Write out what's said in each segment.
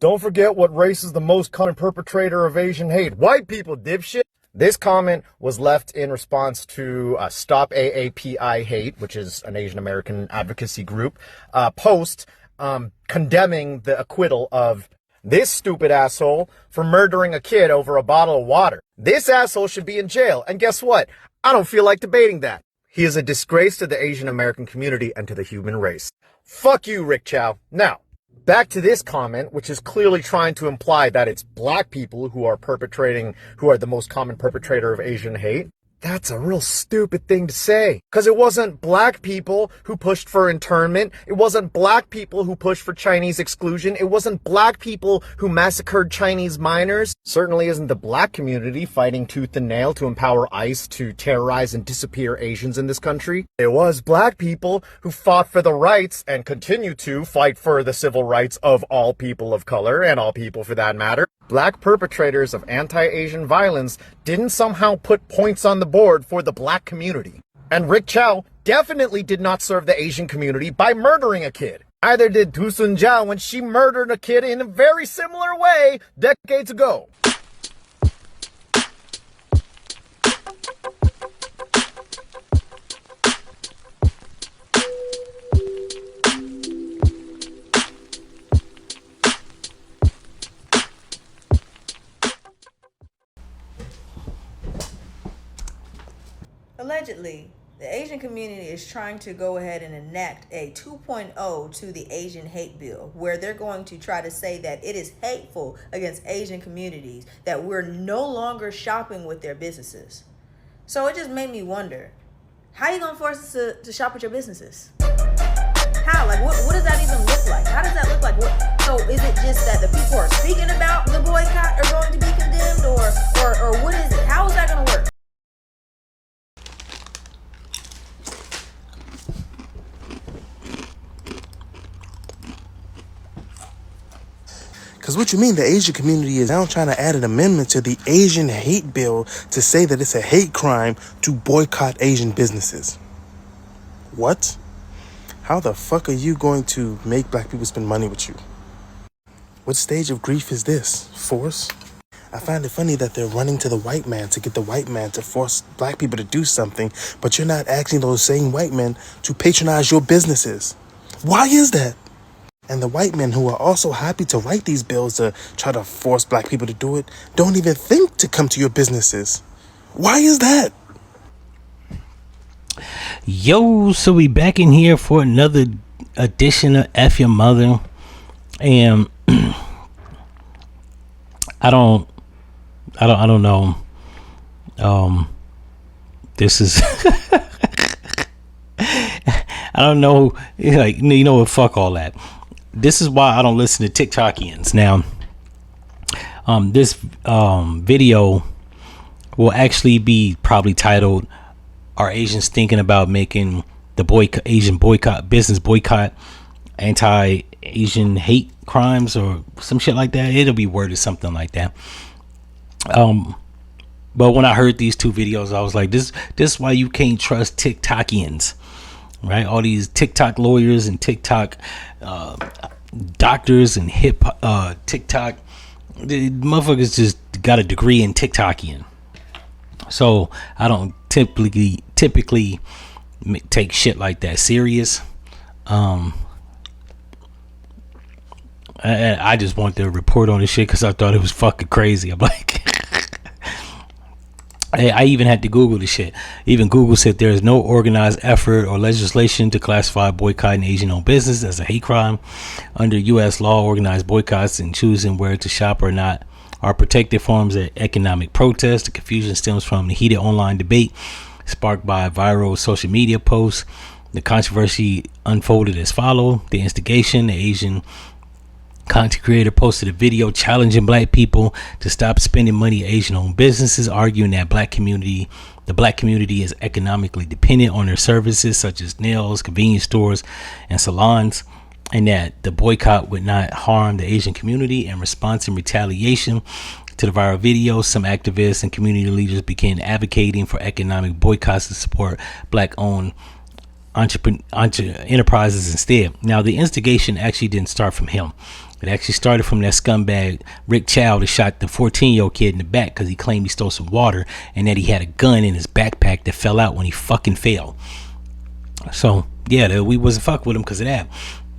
Don't forget what race is the most common perpetrator of Asian hate. White people, dipshit. This comment was left in response to Stop AAPI Hate, which is an Asian American advocacy group, post condemning the acquittal of this stupid asshole for murdering a kid over a bottle of water. This asshole should be in jail. And guess what? I don't feel like debating that. He is a disgrace to the Asian American community and to the human race. Fuck you, Rick Chow. Now, back to this comment, which is clearly trying to imply that it's black people who are the most common perpetrator of Asian hate. That's a real stupid thing to say. Because it wasn't black people who pushed for internment. It wasn't black people who pushed for Chinese exclusion. It wasn't black people who massacred Chinese minors. Certainly isn't the black community fighting tooth and nail to empower ICE to terrorize and disappear Asians in this country. It was black people who fought for the rights and continue to fight for the civil rights of all people of color and all people for that matter. Black perpetrators of anti-Asian violence didn't somehow put points on the board for the black community. And Rick Chow definitely did not serve the Asian community by murdering a kid. Neither did Tu Sun Jia when she murdered a kid in a very similar way decades ago. Allegedly, the Asian community is trying to go ahead and enact a 2.0 to the Asian hate bill, where they're going to try to say that it is hateful against Asian communities, that we're no longer shopping with their businesses. So it just made me wonder, how are you going to force us to shop with your businesses? How? Like, what does that even look like? How does that look like? So is it just that the people who are speaking about the boycott are going to be condemned, or what is it? How is that going to work? Because what you mean, the Asian community is now trying to add an amendment to the Asian hate bill to say that it's a hate crime to boycott Asian businesses. What? How the fuck are you going to make black people spend money with you? What stage of grief is this? Force? I find it funny that they're running to the white man to get the white man to force black people to do something, but you're not asking those same white men to patronize your businesses. Why is that? And the white men who are also happy to write these bills to try to force black people to do it don't even think to come to your businesses. Why is that? Yo, so we back in here for another edition of F-ya-Motha. And I don't know. This is I don't know, like, you know what, fuck all that. This is why I don't listen to TikTokians. Now, this video will actually be probably titled, "Are Asians Thinking About Making the Asian Boycott Business Boycott Anti-Asian Hate Crimes," or some shit like that. It'll be worded something like that. But when I heard these two videos, I was like, this is why you can't trust TikTokians. Right, all these TikTok lawyers and TikTok doctors and hip TikTok, the motherfuckers just got a degree in TikTokian. So I don't typically take shit like that serious. I just wanted to report on this shit because I thought it was fucking crazy. I'm like, I even had to Google this shit. Even Google said there is no organized effort or legislation to classify boycotting Asian-owned business as a hate crime. Under U.S. law, organized boycotts and choosing where to shop or not are protected forms of economic protest. The confusion stems from the heated online debate sparked by viral social media posts. The controversy unfolded as follows. The instigation: the Asian content creator posted a video challenging black people to stop spending money at Asian-owned businesses, arguing that the black community is economically dependent on their services such as nails, convenience stores, and salons, and that the boycott would not harm the Asian community. In response and retaliation to the viral video, some activists and community leaders began advocating for economic boycotts to support black-owned enterprises instead. Now, the instigation actually didn't start from him. It actually started from that scumbag Rick Chow that shot the 14-year-old kid in the back because he claimed he stole some water and that he had a gun in his backpack that fell out when he fucking fell. So yeah, we wasn't fuck with him because of that.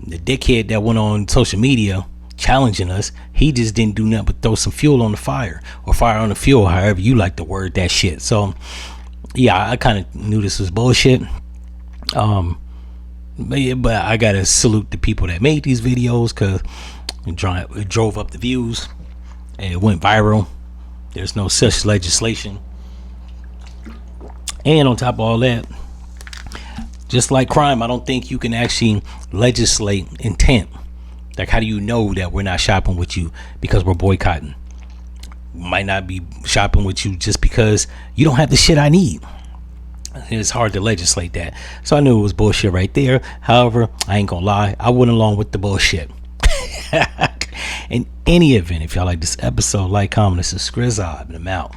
The dickhead that went on social media challenging us, he just didn't do nothing but throw some fuel on the fire, or fire on the fuel, however you like to word that shit. So yeah, I kind of knew this was bullshit. But I gotta salute the people that made these videos, because it drove up the views and it went viral. There's no such legislation, and on top of all that, just like crime, I don't think you can actually legislate intent. Like, how do you know that we're not shopping with you because we're boycotting? We might not be shopping with you just because you don't have the shit I need. It's hard to legislate that. So I knew it was bullshit right there. However, I ain't gonna lie, I went along with the bullshit. In any event, if y'all like this episode, like, comment, and subscribe, and I'm out.